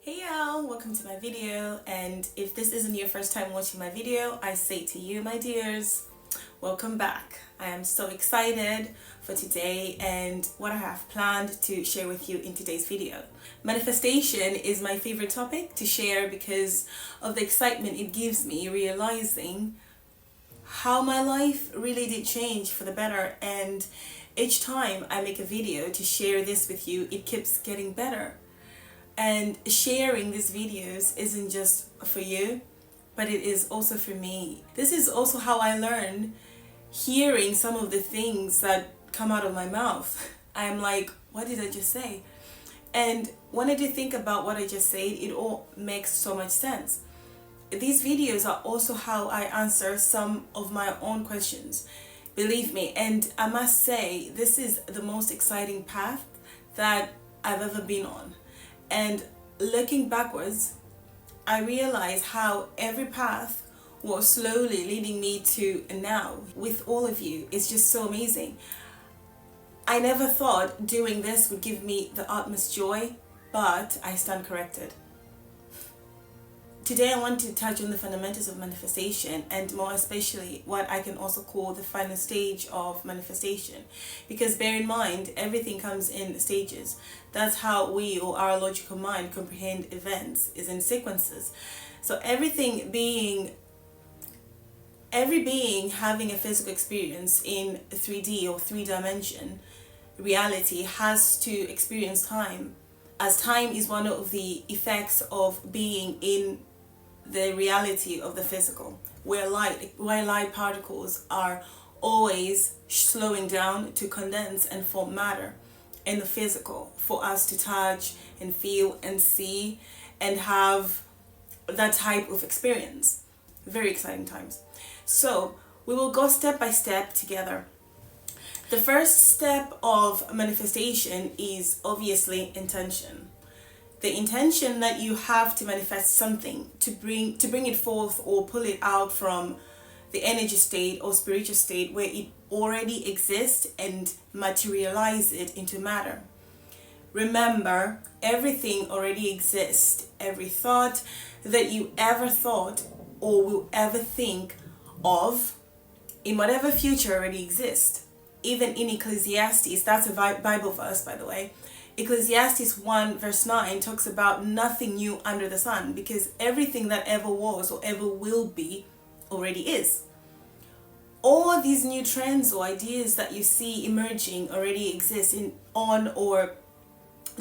Hey y'all, welcome to my video, and if this isn't your first time watching my video, I say to you, my dears, welcome back. I am so excited for today and what I have planned to share with you in today's video. Manifestation is my favorite topic to share because of the excitement it gives me realizing how my life really did change for the better, and each time I make a video to share this with you, it keeps getting better. And sharing these videos isn't just for you, but it is also for me. This is also how I learn, hearing some of the things that come out of my mouth. I am like, what did I just say? And when I do think about what I just said, it all makes so much sense. These videos are also how I answer some of my own questions. Believe me, and I must say, this is the most exciting path that I've ever been on. And looking backwards, I realize how every path was slowly leading me to now with all of you. It's just so amazing. I never thought doing this would give me the utmost joy, but I stand corrected. Today I want to touch on the fundamentals of manifestation, and more especially what I can also call the final stage of manifestation. Because bear in mind, everything comes in stages. That's how we, or our logical mind, comprehend events, is in sequences. So every being having a physical experience in 3D or 3-dimension reality has to experience time, as time is one of the effects of being in the reality of the physical, where light particles are always slowing down to condense and form matter in the physical for us to touch and feel and see and have that type of experience. Very exciting times. So we will go step by step together. The first step of manifestation is obviously intention. The intention that you have to manifest something, to bring it forth or pull it out from the energy state or spiritual state where it already exists, and materialize it into matter. Remember, everything already exists. Every thought that you ever thought or will ever think of in whatever future already exists. Even in Ecclesiastes, that's a Bible verse, by the way. Ecclesiastes 1 verse 9 talks about nothing new under the sun, because everything that ever was or ever will be already is. All these new trends or ideas that you see emerging already exist on or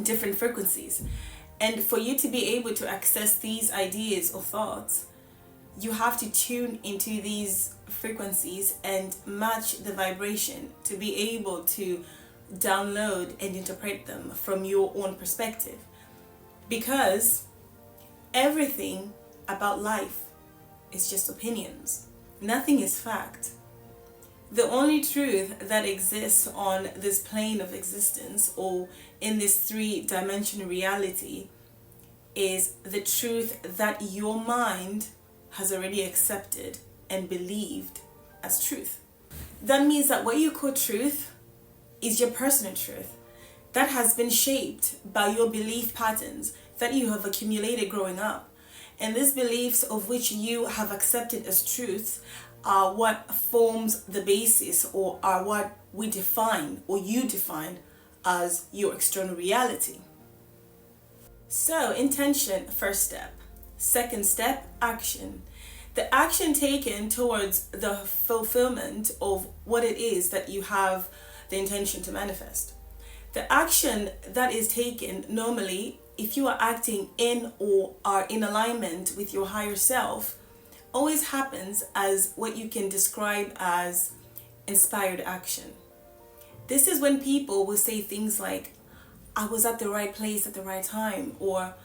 different frequencies. And for you to be able to access these ideas or thoughts, you have to tune into these frequencies and match the vibration to be able to download and interpret them from your own perspective. Because everything about life is just opinions. Nothing is fact. The only truth that exists on this plane of existence or in this 3-dimensional reality is the truth that your mind has already accepted and believed as truth. That means that what you call truth is your personal truth that has been shaped by your belief patterns that you have accumulated growing up. And these beliefs of which you have accepted as truths are what forms the basis, or are what we define or you define as your external reality. So intention, first step. Second step, action. The action taken towards the fulfillment of what it is that you have the intention to manifest. The action that is taken normally, if you are acting in or are in alignment with your higher self, always happens as what you can describe as inspired action. This is when people will say things like, I was at the right place at the right time, or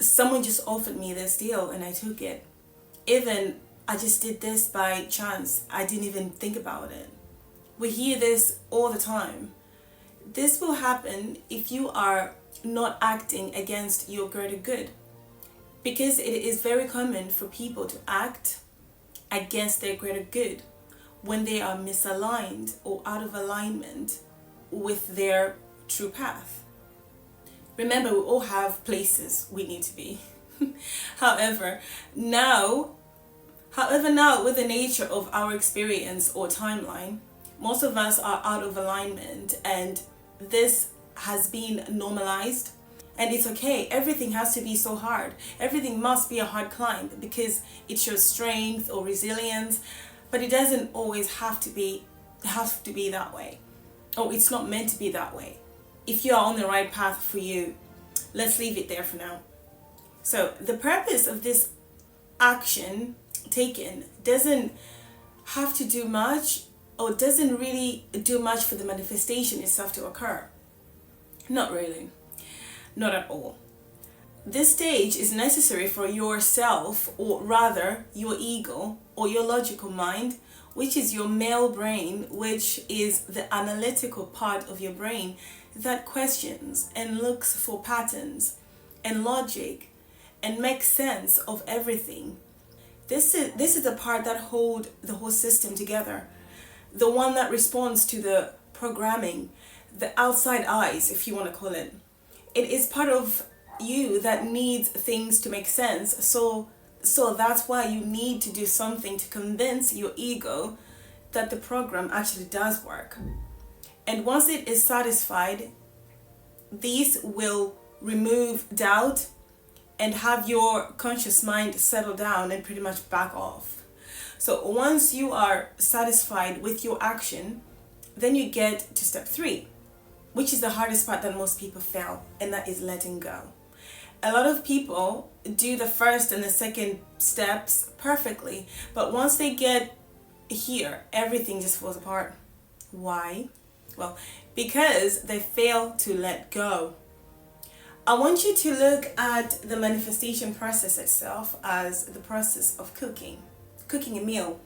someone just offered me this deal and I took it. Even, I just did this by chance, I didn't even think about it. We hear this all the time. This will happen if you are not acting against your greater good. Because it is very common for people to act against their greater good when they are misaligned or out of alignment with their true path. Remember, we all have places we need to be. However, now with the nature of our experience or timeline, most of us are out of alignment, and this has been normalized. And it's okay. Everything has to be so hard. Everything must be a hard climb because it shows strength or resilience, but it doesn't always have to be that way. Or it's not meant to be that way. If you are on the right path for you, let's leave it there for now. So the purpose of this action taken doesn't have to do much, or doesn't really do much for the manifestation itself to occur. Not really. Not at all. This stage is necessary for yourself, or rather your ego or your logical mind, which is your male brain, which is the analytical part of your brain that questions and looks for patterns and logic and makes sense of everything. This is the part that holds the whole system together. The one that responds to the programming, the outside eyes, if you want to call it. It is part of you that needs things to make sense. So that's why you need to do something to convince your ego that the program actually does work. And once it is satisfied, these will remove doubt and have your conscious mind settle down and pretty much back off. So once you are satisfied with your action, then you get to step 3, which is the hardest part that most people fail, and that is letting go. A lot of people do the first and the second steps perfectly, but once they get here, everything just falls apart. Why? Well, because they fail to let go. I want you to look at the manifestation process itself as the process of cooking a meal.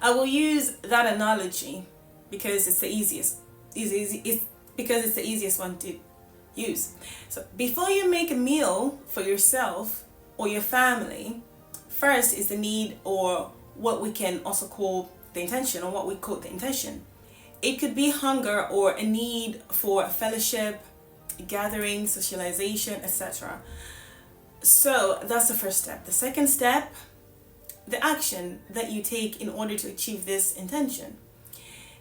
I will use that analogy because it's the easiest. Because it's the easiest one to use. So before you make a meal for yourself or your family, first is the need, or what we can also call the intention, or what we call the intention. It could be hunger or a need for fellowship, gathering, socialization, etc. So that's the first step. The second step, the action that you take in order to achieve this intention.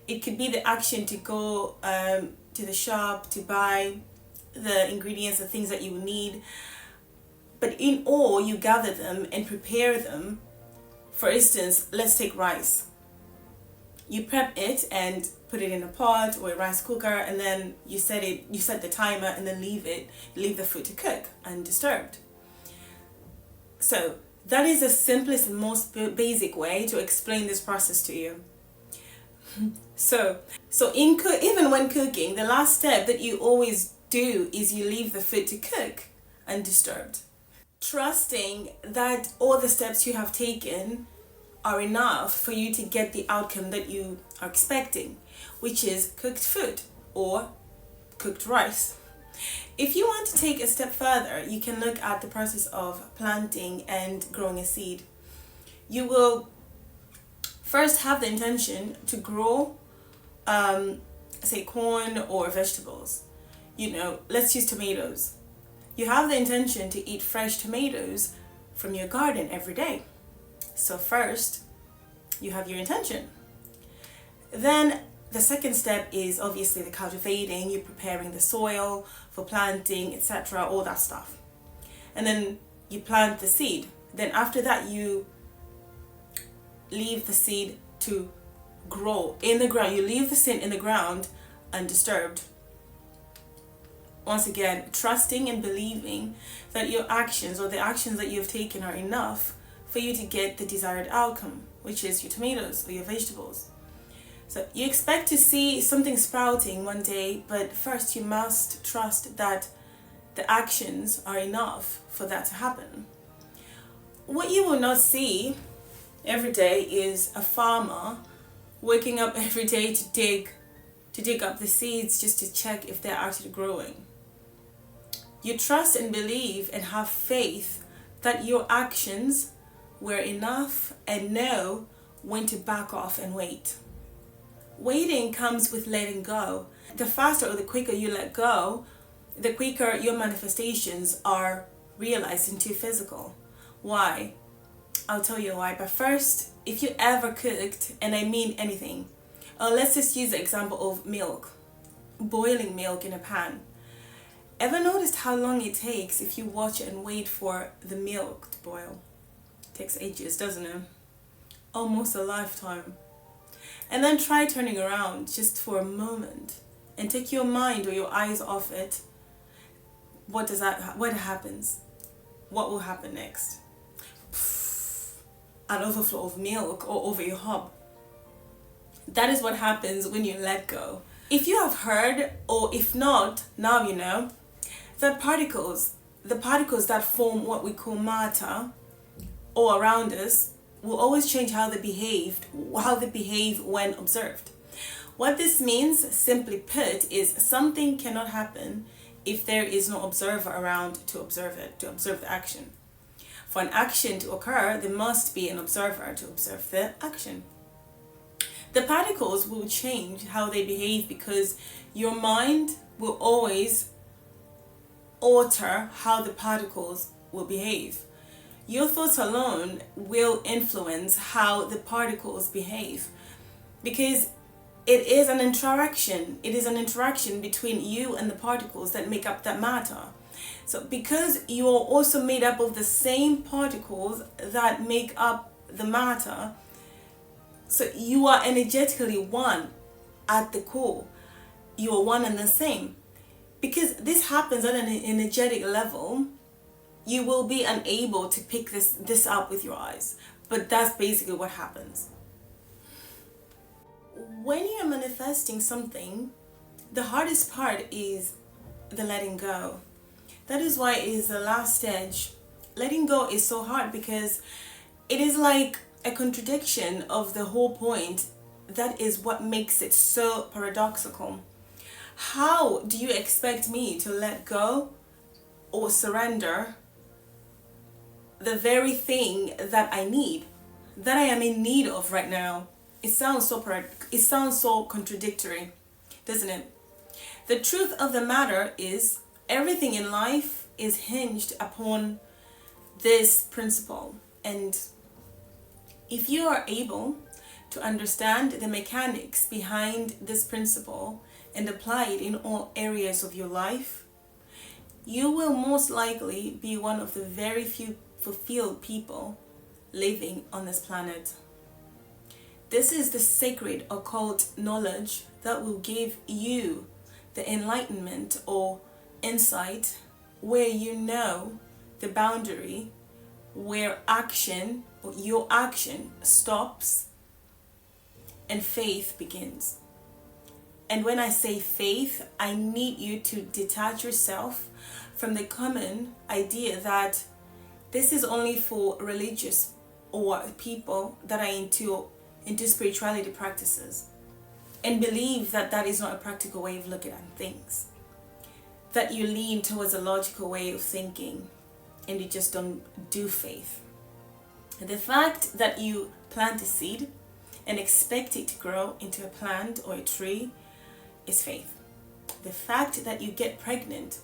It could be the action to go to the shop to buy the ingredients, the things that you need. But in all, you gather them and prepare them. For instance, let's take rice. You prep it and put it in a pot or a rice cooker, and then you set the timer, and then leave the food to cook undisturbed. So that is the simplest and most basic way to explain this process to you. So even when cooking, the last step that you always do is you leave the food to cook undisturbed, trusting that all the steps you have taken are enough for you to get the outcome that you are expecting, which is cooked food or cooked rice. If you want to take a step further, you can look at the process of planting and growing a seed. You will first have the intention to grow, say corn or vegetables. Let's use tomatoes. You have the intention to eat fresh tomatoes from your garden every day. So first, you have your intention. Then the second step is obviously the cultivating. You're preparing the soil for planting, etc., all that stuff. And then you plant the seed. Then after that, you leave the seed to grow in the ground. You leave the seed in the ground undisturbed. Once again, trusting and believing that your actions, or the actions that you've taken, are enough for you to get the desired outcome, which is your tomatoes or your vegetables. So you expect to see something sprouting one day, but first you must trust that the actions are enough for that to happen. What you will not see every day is a farmer waking up every day to dig up the seeds just to check if they're actually growing. You trust and believe and have faith that your actions were enough, and know when to back off and wait. Waiting comes with letting go. The faster or the quicker you let go, the quicker your manifestations are realized into physical. Why? I'll tell you why. But first, if you ever cooked, and I mean anything, let's just use the example of milk, boiling milk in a pan. Ever noticed how long it takes if you watch and wait for the milk to boil? It takes ages, doesn't it? Almost a lifetime. And then try turning around just for a moment and take your mind or your eyes off it. What happens? What will happen next? An overflow of milk all over your hob. That is what happens when you let go. If you have heard, or if not, now you know, that the particles that form what we call matter all around us will always change how they behave when observed. What this means, simply put, is something cannot happen if there is no observer around to observe it, to observe the action. For an action to occur, there must be an observer to observe the action. The particles will change how they behave because your mind will always alter how the particles will behave. Your thoughts alone will influence how the particles behave because it is an interaction. It is an interaction between you and the particles that make up that matter. So because you are also made up of the same particles that make up the matter, so you are energetically one at the core. You are one and the same. Because this happens at an energetic level, you will be unable to pick this up with your eyes. But that's basically what happens. When you're manifesting something, the hardest part is the letting go. That is why it is the last stage. Letting go is so hard because it is like a contradiction of the whole point. That is what makes it so paradoxical. How do you expect me to let go or surrender the very thing that I need, that I am in need of right now? It sounds so contradictory, doesn't it? The truth of the matter is everything in life is hinged upon this principle. And if you are able to understand the mechanics behind this principle and apply it in all areas of your life, you will most likely be one of the very few fulfilled people living on this planet. This is the sacred occult knowledge that will give you the enlightenment or insight where you know the boundary where action or your action stops and faith begins. And when I say faith, I need you to detach yourself from the common idea that this is only for religious or people that are into spirituality practices, and believe that that is not a practical way of looking at things, that you lean towards a logical way of thinking and you just don't do faith. The fact that you plant a seed and expect it to grow into a plant or a tree is faith. The fact that you get pregnant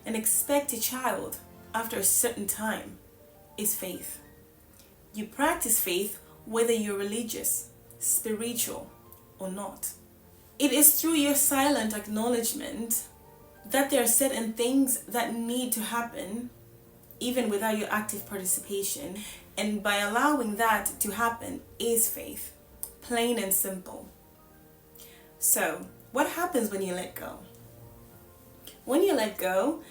and expect a child after a certain time is faith. You practice faith whether you're religious, spiritual, or not. It is through your silent acknowledgement that there are certain things that need to happen even without your active participation, and by allowing that to happen is faith. Plain and simple. So, what happens when you let go? When you let go,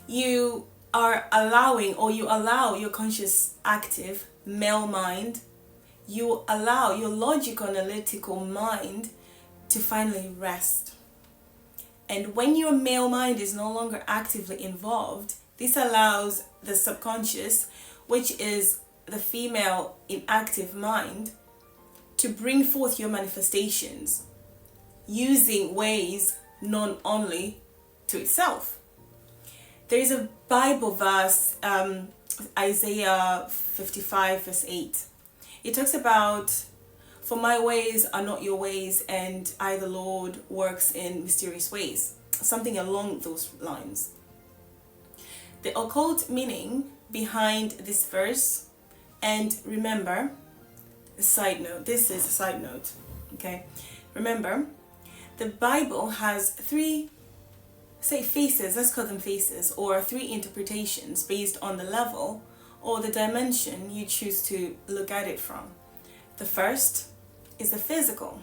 you are allowing, or you allow your conscious, active, male mind, you allow your logical, analytical mind to finally rest. And when your male mind is no longer actively involved, this allows the subconscious, which is the female inactive mind, to bring forth your manifestations using ways known only to itself. There is a Bible verse, Isaiah 55 verse 8. It talks about, "For my ways are not your ways, and I, the Lord, works in mysterious ways." something along those lines. The occult meaning behind this verse, and remember, this is a side note, okay? Remember, the Bible has three, faces, let's call them faces, or three interpretations based on the level or the dimension you choose to look at it from. The first is the physical,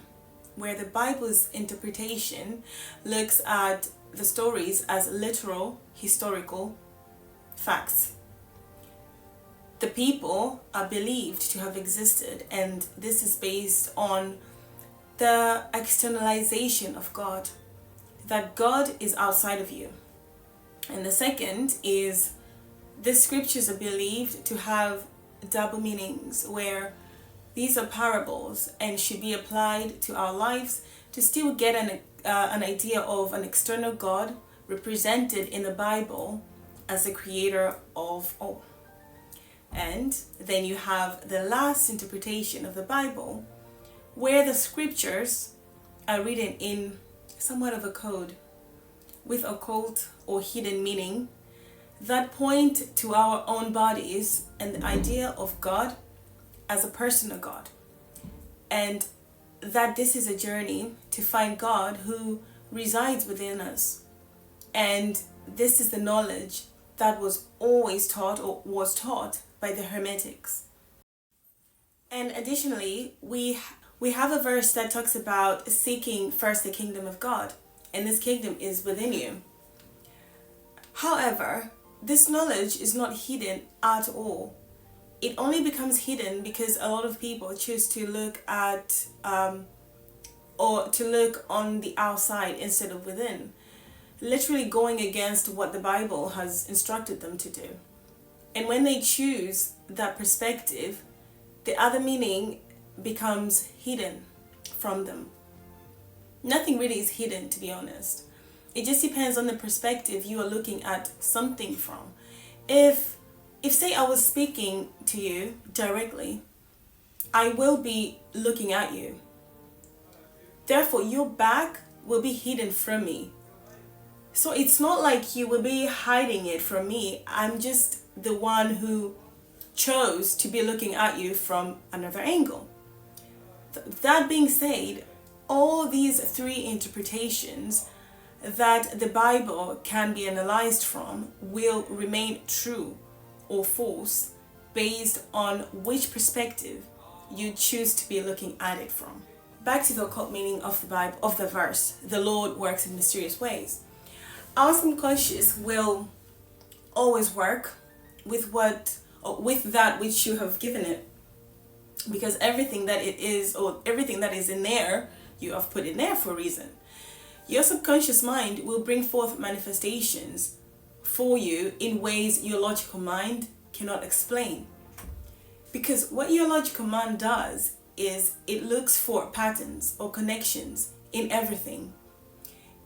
where the Bible's interpretation looks at the stories as literal, historical facts. The people are believed to have existed, and this is based on the externalization of God, that God is outside of you. And the second is the scriptures are believed to have double meanings, where these are parables and should be applied to our lives to still get an idea of an external God represented in the Bible as the creator of all. And then you have the last interpretation of the Bible, where the scriptures are written in somewhat of a code with occult or hidden meaning that point to our own bodies and the idea of God as a personal God, and that this is a journey to find God who resides within us. And this is the knowledge that was always taught or was taught by the Hermetics. And additionally, we have a verse that talks about seeking first the kingdom of God, and this kingdom is within you. However, this knowledge is not hidden at all. It only becomes hidden because a lot of people choose to look at or to look on the outside instead of within, literally going against what the Bible has instructed them to do. And when they choose that perspective, the other meaning becomes hidden from them. Nothing really is hidden, to be honest. It just depends on the perspective you are looking at something from. If say I was speaking to you directly, I will be looking at you. Therefore, your back will be hidden from me. So it's not like you will be hiding it from me. I'm just the one who chose to be looking at you from another angle. That being said, all these three interpretations that the Bible can be analyzed from will remain true or false based on which perspective you choose to be looking at it from. Back to the occult meaning of the Bible, of the verse, the Lord works in mysterious ways. Our subconscious will always work with that which you have given it, because everything that it is, or everything that is in there, you have put in there for a reason. Your subconscious mind will bring forth manifestations for you in ways your logical mind cannot explain. Because what your logical mind does is it looks for patterns or connections in everything.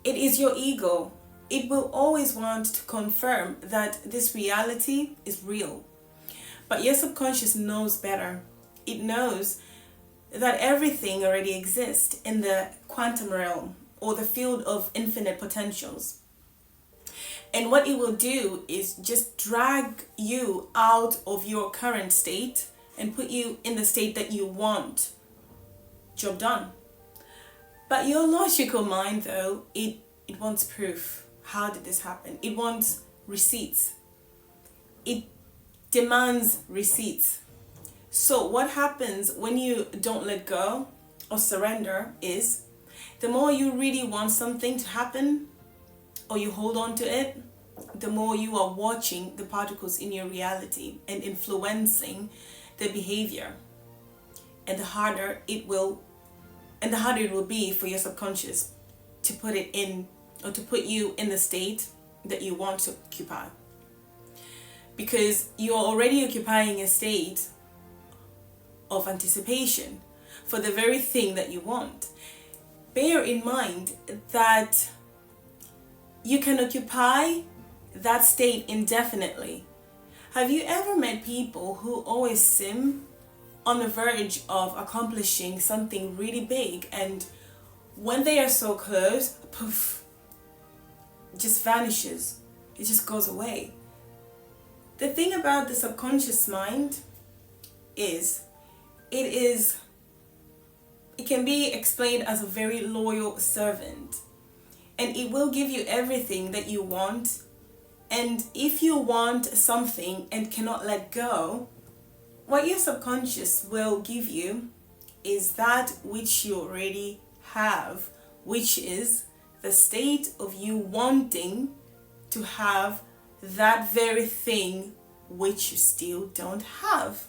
It is your ego. It will always want to confirm that this reality is real. But your subconscious knows better. It knows that everything already exists in the quantum realm, or the field of infinite potentials. And what it will do is just drag you out of your current state and put you in the state that you want. Job done. But your logical mind, though, it wants proof. How did this happen? It wants receipts. It demands receipts. So what happens when you don't let go or surrender is, the more you really want something to happen, or you hold on to it, the more you are watching the particles in your reality and influencing the behavior. And the harder it will be for your subconscious to put it in, or to put you in the state that you want to occupy. Because you are already occupying a state of anticipation for the very thing that you want. Bear in mind that you can occupy that state indefinitely. Have you ever met people who always seem on the verge of accomplishing something really big, and when they are so close, poof, just vanishes. It just goes away. The thing about the subconscious mind is it can be explained as a very loyal servant, and it will give you everything that you want. And if you want something and cannot let go, what your subconscious will give you is that which you already have, which is the state of you wanting to have that very thing which you still don't have.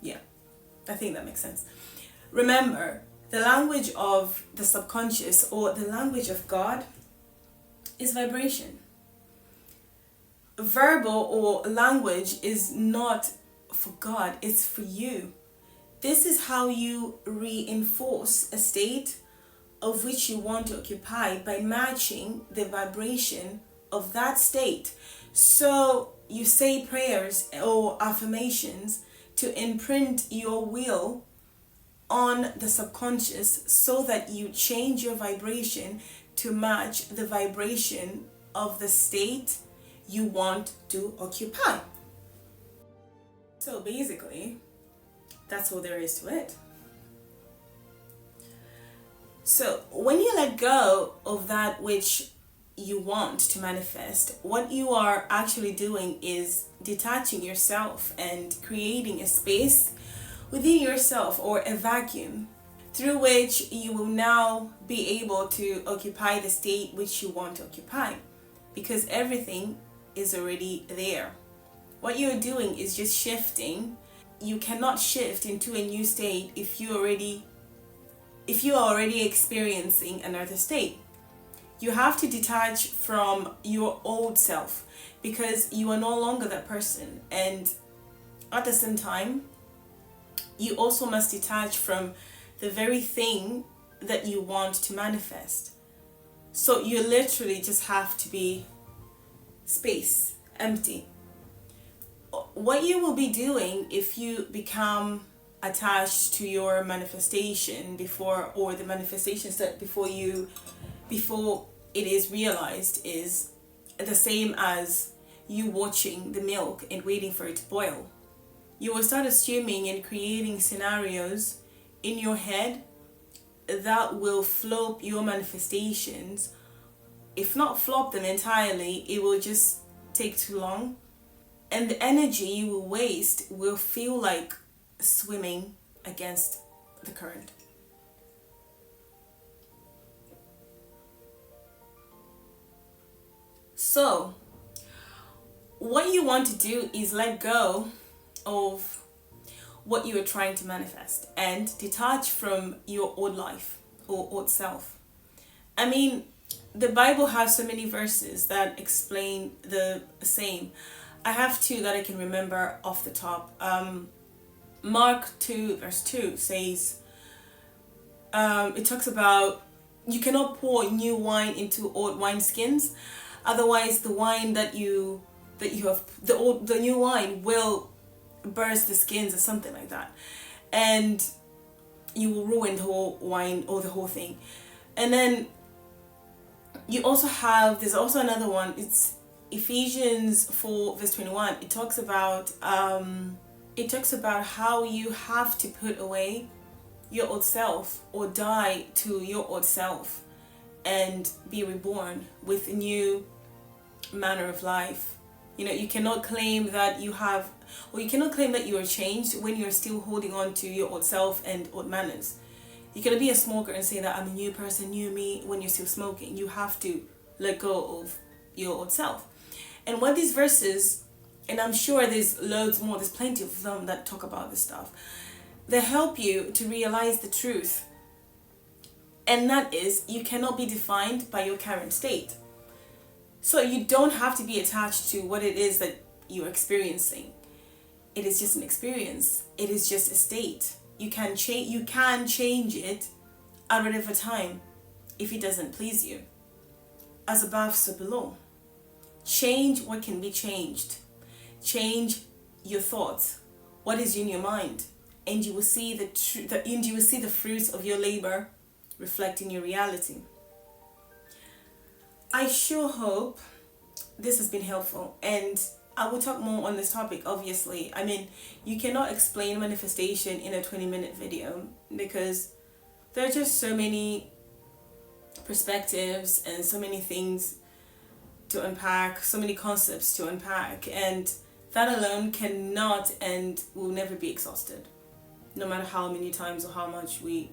Yeah, I think that makes sense. Remember, the language of the subconscious, or the language of God, is vibration. Verbal or language is not for God, it's for you. This is how you reinforce a state of which you want to occupy, by matching the vibration of that state. So you say prayers or affirmations to imprint your will on the subconscious, so that you change your vibration to match the vibration of the state you want to occupy. So basically, that's all there is to it. So when you let go of that which you want to manifest, what you are actually doing is detaching yourself and creating a space within yourself, or a vacuum, through which you will now be able to occupy the state which you want to occupy, because everything is already there. What you're doing is just shifting. You cannot shift into a new state if you are already experiencing another state. You have to detach from your old self, because you are no longer that person. And at the same time, you also must detach from the very thing that you want to manifest. So you literally just have to be space, empty. What you will be doing if you become attached to your manifestation before, or the manifestations that before it is realized, is the same as you watching the milk and waiting for it to boil. You will start assuming and creating scenarios in your head that will flop your manifestations. If not flop them entirely, it will just take too long. And the energy you will waste will feel like swimming against the current. So, what you want to do is let go of what you are trying to manifest and detach from your old life or old self. I mean, the Bible has so many verses that explain the same. I have two that I can remember off the top. Mark 2 verse 2 says, it talks about, you cannot pour new wine into old wineskins, otherwise the wine that you have, the new wine will burst the skins or something like that, and you will ruin the whole wine or the whole thing. And then you also have, there's also another one, it's Ephesians 4 verse 21. It talks about how you have to put away your old self, or die to your old self, and be reborn with a new manner of life. You know, you cannot claim that you have, or you cannot claim that you are changed when you're still holding on to your old self and old manners. You cannot be a smoker and say that I'm a new person, new me, when you're still smoking. You have to let go of your old self. And what these verses, and I'm sure there's loads more, there's plenty of them that talk about this stuff, they help you to realize the truth. And that is, you cannot be defined by your current state. So you don't have to be attached to what it is that you're experiencing. It is just an experience. It is just a state. You can change it at whatever time if it doesn't please you. As above, so below. Change what can be changed. Change your thoughts. What is in your mind? And you will see the fruits of your labor reflecting your reality. I sure hope this has been helpful, and I will talk more on this topic, obviously. I mean, you cannot explain manifestation in a 20-minute video because there are just so many perspectives and so many things to unpack, so many concepts to unpack, and that alone cannot and will never be exhausted, no matter how many times or how much we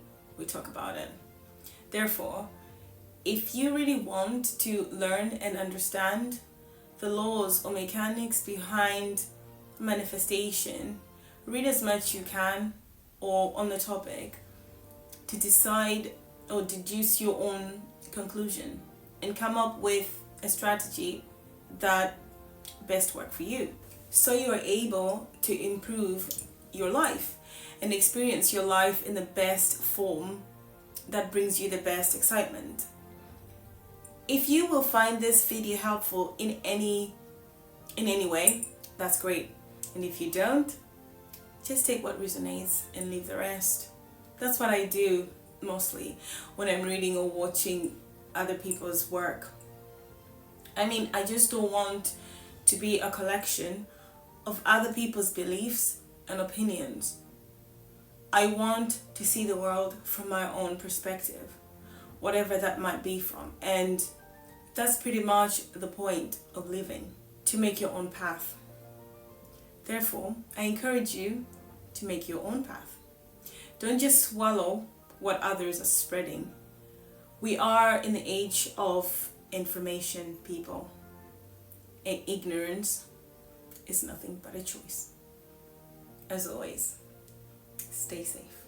talk about it. Therefore, if you really want to learn and understand the laws or mechanics behind manifestation, read as much you can or on the topic to decide or deduce your own conclusion and come up with a strategy that best work for you, so you are able to improve your life and experience your life in the best form that brings you the best excitement. If you will find this video helpful in any way, that's great. And if you don't, just take what resonates and leave the rest. That's what I do mostly when I'm reading or watching other people's work. I mean, I just don't want to be a collection of other people's beliefs and opinions. I want to see the world from my own perspective, whatever that might be from. And that's pretty much the point of living, to make your own path. Therefore, I encourage you to make your own path. Don't just swallow what others are spreading. We are in the age of information, people, and ignorance is nothing but a choice. As always, stay safe.